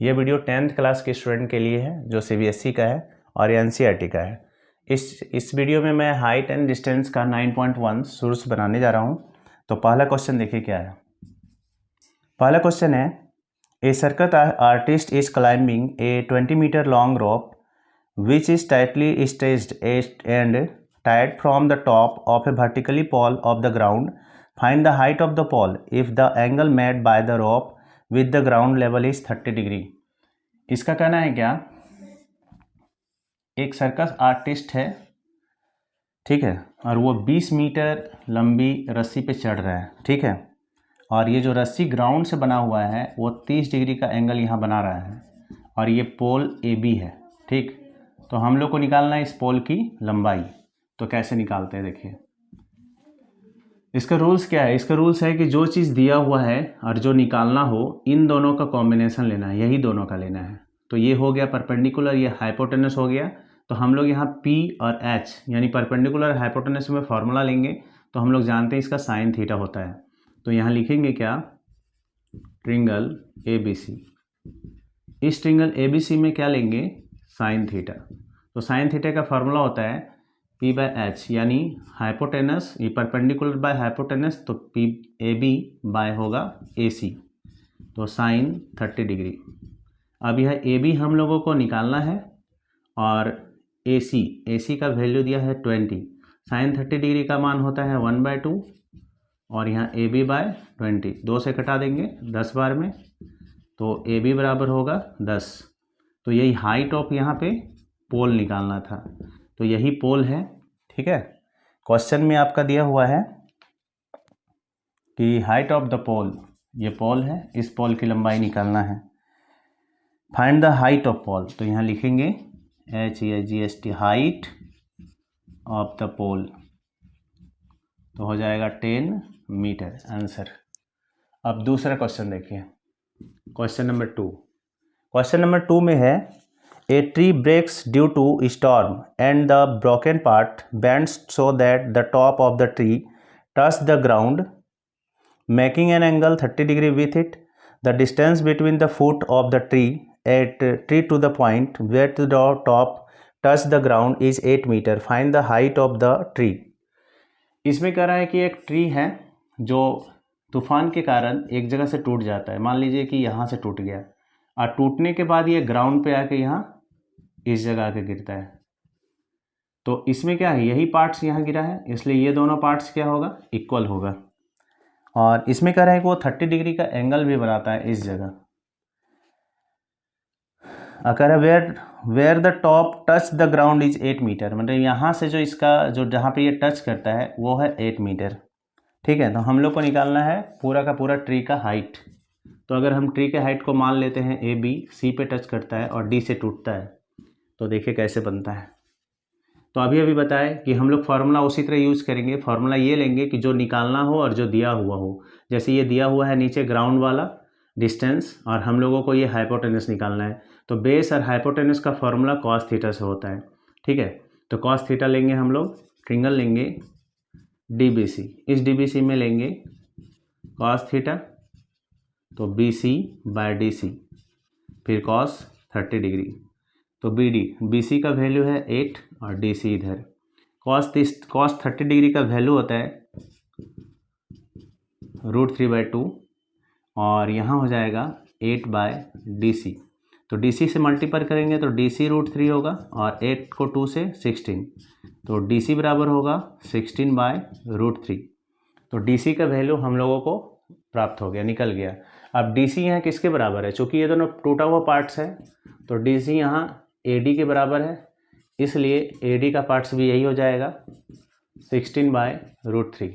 ये video 10th class के student के लिए है जो CBSE का है और NCERT का है। इस वीडियो में मैं हाइट एंड डिस्टेंस का 9.1 सोर्स बनाने जा रहा हूँ। तो पहला क्वेश्चन देखिए क्या है। पहला क्वेश्चन है, a circus artist is climbing a 20 metre long rope which is tightly staged and tied from the top of a vertically pole of the ground. Find the height of the pole if the angle made by the rope with the ground level is 30 degree. इसका कहना है क्या, एक circus artist है, ठीक है, और वो 20 मीटर लंबी रस्सी पे चढ़ रहा है, ठीक है, और ये जो रस्सी ग्राउंड से बना हुआ है वो 30 डिग्री का एंगल यहाँ बना रहा है और ये पोल AB है, ठीक। तो हम लोग को निकालना है इस पोल की लंबाई। तो कैसे निकालते हैं देखिए। इसका रूल्स क्या है, इसका रूल्स है कि जो चीज़ दिया हुआ है और जो निकालना हो इन दोनों का कॉम्बिनेशन लेना है, यही दोनों का लेना है। तो ये हो गया परपेंडिकुलर, ये हाइपोटेनस हो गया। तो हम लोग यहाँ P और H यानी परपेंडिकुलर हाइपोटेनस में फॉर्मूला लेंगे। तो हम लोग जानते हैं इसका साइन थीटा होता है। तो यहाँ लिखेंगे क्या, ट्रिंगल ABC। इस ट्रिंगल ABC में क्या लेंगे, साइन थीटा। तो साइन थीटा का फॉर्मूला होता है P/H यानी हाइपोटेनस, ये परपेंडिकुलर बाय हाइपोटेनस, तो AB बाय होगा AC, तो साइन 30 डिग्री। अब यह AB हम लोगों को निकालना है और AC का वैल्यू दिया है 20। साइन 30 डिग्री का मान होता है 1/2 और यहाँ AB बाय 20, 2 से कटा देंगे 10 बार में, तो AB बराबर होगा 10। तो यही हाइट ऑफ यहाँ पे पोल निकालना था, तो यही पोल है, ठीक है। क्वेश्चन में आपका दिया हुआ है कि हाइट ऑफ द पोल, ये पोल है, इस पोल की लंबाई निकालना है। फाइंड द हाइट ऑफ पोल, तो यहाँ लिखेंगे HEIGHT, हाइट ऑफ द पोल, तो हो जाएगा 10 मीटर आंसर। अब दूसरा क्वेश्चन देखिए, क्वेश्चन नंबर 2। क्वेश्चन नंबर 2 में है, A tree breaks due to storm and the broken part bends so that the top of the tree touches the ground, making an angle 30 degree with it. The distance between the foot of the tree to the point where the top touches the ground is 8 meter. Find the height of the tree. इसमें कह रहा है कि एक tree है जो तूफान के कारण एक जगह से टूट जाता है। मान लीजिए कि यहाँ से टूट गया और टूटने के बाद ये ग्राउंड पे आके यहाँ इस जगह आके गिरता है। तो इसमें क्या है, यही पार्ट्स यहाँ गिरा है, इसलिए ये दोनों पार्ट्स क्या होगा, इक्वल होगा। और इसमें कह रहा है कि वो 30 डिग्री का एंगल भी बनाता है इस जगह। कह रहा है where the top touch the ground is 8 metre, मतलब यहाँ से जो इसका जो जहाँ पे ये टच करता है वो है 8 मीटर, ठीक है। तो हम लोग को निकालना है पूरा का पूरा ट्री का हाइट। तो अगर हम ट्री के हाइट को मान लेते हैं AB, C पे टच करता है और D से टूटता है, तो देखिए कैसे बनता है। तो अभी बताएं कि हम लोग फार्मूला उसी तरह यूज़ करेंगे। फार्मूला ये लेंगे कि जो निकालना हो और जो दिया हुआ हो। जैसे ये दिया हुआ है नीचे ग्राउंड वाला डिस्टेंस और हम लोगों को ये हाइपोटेनस निकालना है, तो बेस और हाइपोटेनस का फार्मूला कॉस थीटा से होता है, ठीक है। तो कॉस थीटा लेंगे हम लोग, ट्रिंगल लेंगे DBC, इस DBC में लेंगे कॉस थीटा, तो BC बाय DC, फिर कॉस 30 डिग्री, तो BC का वैल्यू है 8 और DC इधर। कॉस 30 डिग्री का वैल्यू होता है √3/2 और यहाँ हो जाएगा 8/DC। तो DC से मल्टीप्लाई करेंगे तो DC √3 होगा और 8 को 2 से 16, तो DC बराबर होगा 16/√3। तो DC का वैल्यू हम लोगों को प्राप्त हो गया, निकल गया। अब DC यहाँ किसके बराबर है, चूँकि ये दोनों टूटा हुआ पार्ट्स है, तो DC यहाँ AD के बराबर है, इसलिए AD का पार्ट्स भी यही हो जाएगा 16/√3।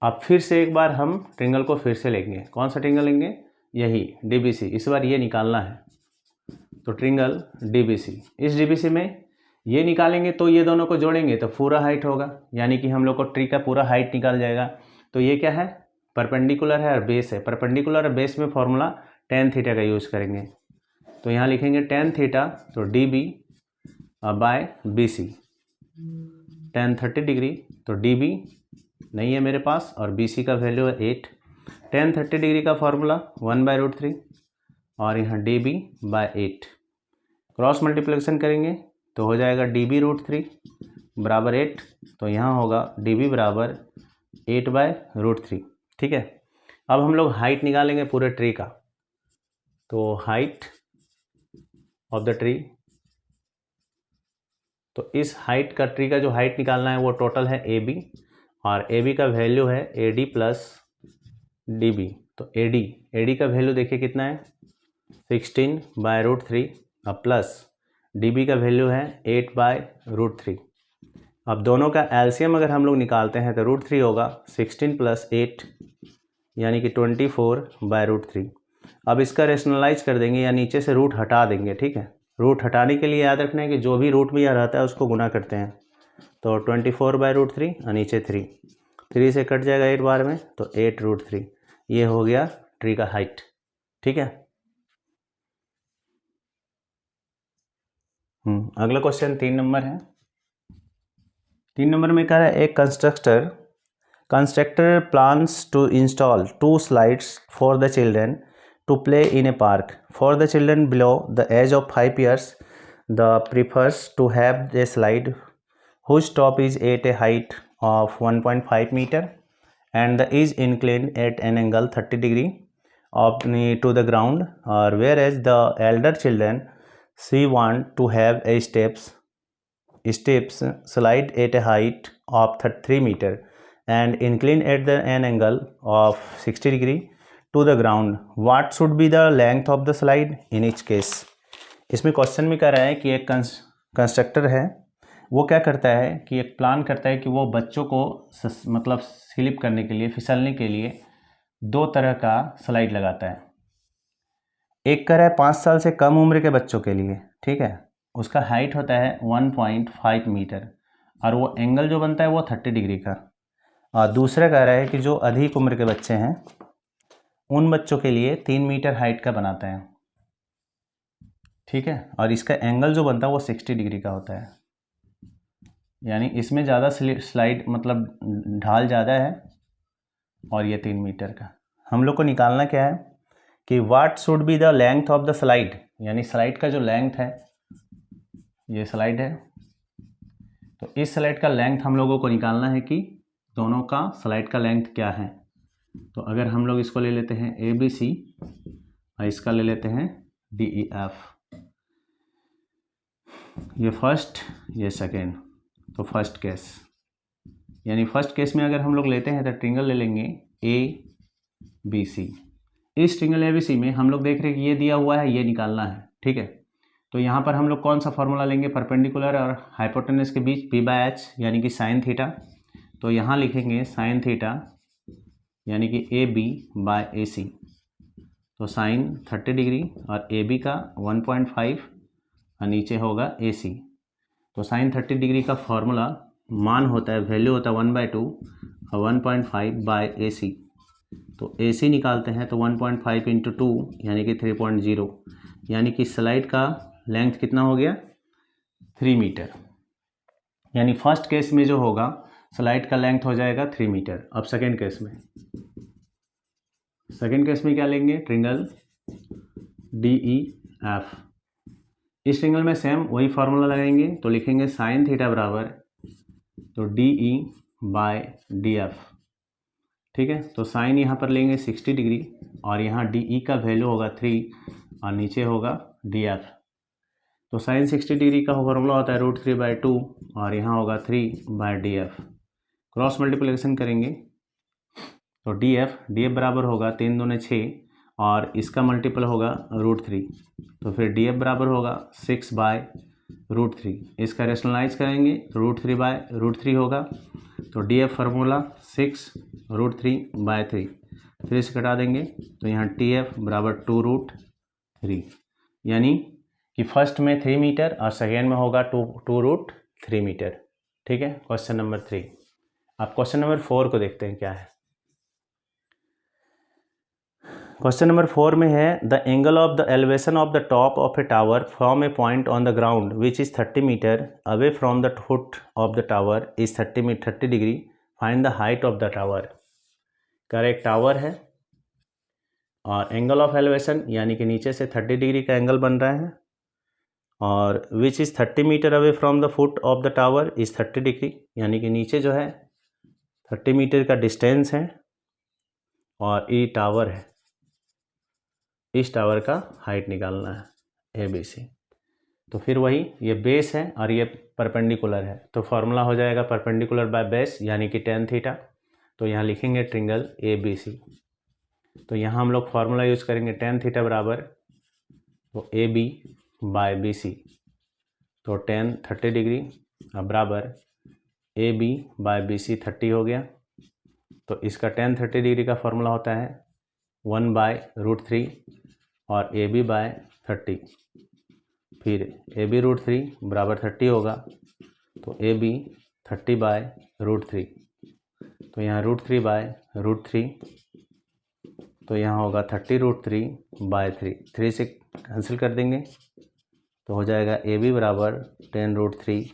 अब फिर से एक बार हम ट्रिंगल को फिर से लेंगे। कौन सा ट्रिंगल लेंगे, यही DBC, इस बार ये निकालना है। तो ट्रिंगल DBC, इस DBC में ये निकालेंगे तो ये दोनों को जोड़ेंगे तो पूरा हाइट होगा, यानी कि हम लोग को ट्री का पूरा हाइट निकाल जाएगा। तो ये क्या है, परपेंडिकुलर है और बेस है। परपेंडिकुलर और बेस में फॉर्मूला tan थीटा का यूज़ करेंगे। तो यहाँ लिखेंगे tan थीटा, तो DB by BC, tan 30 degree, तो DB नहीं है मेरे पास और BC का वैल्यू है 8। tan 30 डिग्री का फॉर्मूला 1/√3, और यहाँ db/8, क्रॉस मल्टीप्लिकेशन करेंगे तो हो जाएगा db√3 बराबर 8, तो यहाँ होगा db बराबर 8/√3। ठीक है, अब हम लोग हाइट निकालेंगे पूरे ट्री का। तो हाइट ऑफ द ट्री, तो इस हाइट का ट्री का जो हाइट निकालना है वो टोटल है AB, और AB का वैल्यू है AD प्लस DB। तो AD का वैल्यू देखिए कितना है 16/√3, अब प्लस DB का वैल्यू है 8/√3। अब दोनों का एलसीएम अगर हम लोग निकालते हैं तो √3 होगा 16 + 8 यानी कि 24/√3। अब इसका रेशनलाइज कर देंगे या नीचे से रूट हटा देंगे। ठीक है, रूट हटाने के लिए याद रखना है कि जो भी रूट में यहाँ रहता है उसको गुना करते हैं। तो 24/√3 और नीचे 3 से कट जाएगा 8 बार में, तो 8√3। ये हो गया ट्री का हाइट। ठीक है, अगला क्वेश्चन 3 नंबर है। 3 नंबर में कह रहा है एक constructor plans to install 2 slides for the children to play in a park. For the children below the age of 5 years, the prefers to have a slide whose top is at a height of 1.5 meter and is inclined at an angle 30 degree to the ground, or whereas the elder children she want to have a steps slide at a height of 3 meter and incline at an angle of 60 degree to the ground. What should be the length of the slide in each case? इसमें question में कह रहा है कि एक constructor है, वो क्या करता है कि एक प्लान करता है कि वो बच्चों को मतलब स्लिप करने के लिए, फिसलने के लिए 2 तरह का स्लाइड लगाता है। एक कह रहा है 5 साल से कम उम्र के बच्चों के लिए, ठीक है, उसका हाइट होता है 1.5 मीटर और वो एंगल जो बनता है वो 30 डिग्री का। और दूसरा कह रहा है कि जो अधिक उम्र के बच्चे हैं उन बच्चों के लिए 3 मीटर हाइट का बनाता है। ठीक है, और इसका एंगल जो बनता है वो 60 डिग्री का होता है, यानी इसमें ज़्यादा स्लाइड मतलब ढाल ज़्यादा है और ये 3 मीटर का। हम लोग को निकालना क्या है कि what should be the length of the slide, यानी स्लाइड का जो लेंथ है, ये स्लाइड है, तो इस स्लाइड का लेंथ हम लोगों को निकालना है कि दोनों का स्लाइड का लेंथ क्या है। तो अगर हम लोग इसको ले लेते हैं ABC और इसका ले लेते हैं DEF, ये फर्स्ट ये सेकेंड, तो फर्स्ट केस, यानी फर्स्ट केस में अगर हम लोग लेते हैं तो ट्रिंगल ले लेंगे ABC। इस ट्रिंगल ABC में हम लोग देख रहे हैं कि ये दिया हुआ है, ये निकालना है। ठीक है, तो यहाँ पर हम लोग कौन सा फॉर्मूला लेंगे, परपेंडिकुलर और हाइपोटेनस के बीच P/H यानी कि साइन थीटा। तो यहाँ लिखेंगे साइन थीटा यानी कि AB/AC, तो साइन 30 डिग्री और AB का 1.5 और नीचे होगा AC। तो साइन 30 डिग्री का फॉर्मूला मान होता है, वैल्यू होता है 1/2 और 1.5/AC। तो AC निकालते हैं तो 1.5 × 2 यानी कि 3.0, यानी कि स्लाइड का लेंथ कितना हो गया 3 मीटर। यानी फर्स्ट केस में जो होगा स्लाइड का लेंथ हो जाएगा 3 मीटर। अब सेकेंड केस में क्या लेंगे, ट्रिंगल DEF। इस ट्रिंगल में सेम वही फार्मूला लगाएंगे, तो लिखेंगे साइन थीटा बराबर तो DE/DF। ठीक है, तो साइन यहाँ पर लेंगे 60 डिग्री और यहाँ DE का वैल्यू होगा 3 और नीचे होगा DF। तो साइन 60 डिग्री का फॉर्मूला होता है √3/2 और यहाँ होगा 3/DF। क्रॉस मल्टीप्लिकेशन करेंगे तो DF बराबर होगा 3 दूने 6 और इसका मल्टीपल होगा √3, तो फिर DF बराबर होगा 6/√3। इसका रेशनलाइज करेंगे तो √3/√3 होगा, तो DF फार्मूला 6√3/3। फिर इसे कटा देंगे तो यहाँ TF बराबर 2√3, यानी कि फर्स्ट में 3 मीटर और सेकेंड में होगा 2√3 मीटर। ठीक है, क्वेश्चन नंबर 3। अब क्वेश्चन नंबर 4 को देखते हैं क्या है। क्वेश्चन नंबर 4 में है the angle of the elevation of the top of a tower from a point on the ground which is 30 metre away from the foot of the tower is 30 degree, find the height of the tower. कर एक tower है, और angle of elevation यानी कि नीचे से 30 degree का angle बन रहा है, और which is 30 metre away from the foot of the tower is 30 degree, यानी कि नीचे जो है 30 मीटर का डिस्टेंस है और ये टावर है, इस टावर का हाइट निकालना है ABC। तो फिर वही ये बेस है और ये परपेंडिकुलर है, तो फॉर्मूला हो जाएगा परपेंडिकुलर बाय बेस यानी कि tan थीटा। तो यहाँ लिखेंगे ट्रिंगल ABC। तो यहाँ हम लोग फार्मूला यूज़ करेंगे tan थीटा बराबर तो AB बाय BC, तो tan 30 डिग्री बराबर AB बाय BC 30 हो गया। तो इसका tan 30 डिग्री का फॉर्मूला होता है 1/√3 और AB बाय 30, फिर AB √3 बराबर 30 होगा, तो AB 30/√3, तो यहाँ √3/√3, तो यहाँ होगा 30√3/3, 3 से कैंसिल कर देंगे तो हो जाएगा AB बराबर 10√3,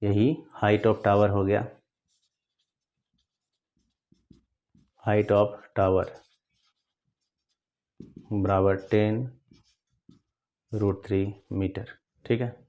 यही हाइट ऑफ टावर हो गया, हाइट ऑफ टावर बराबर 10√3 मीटर। ठीक है।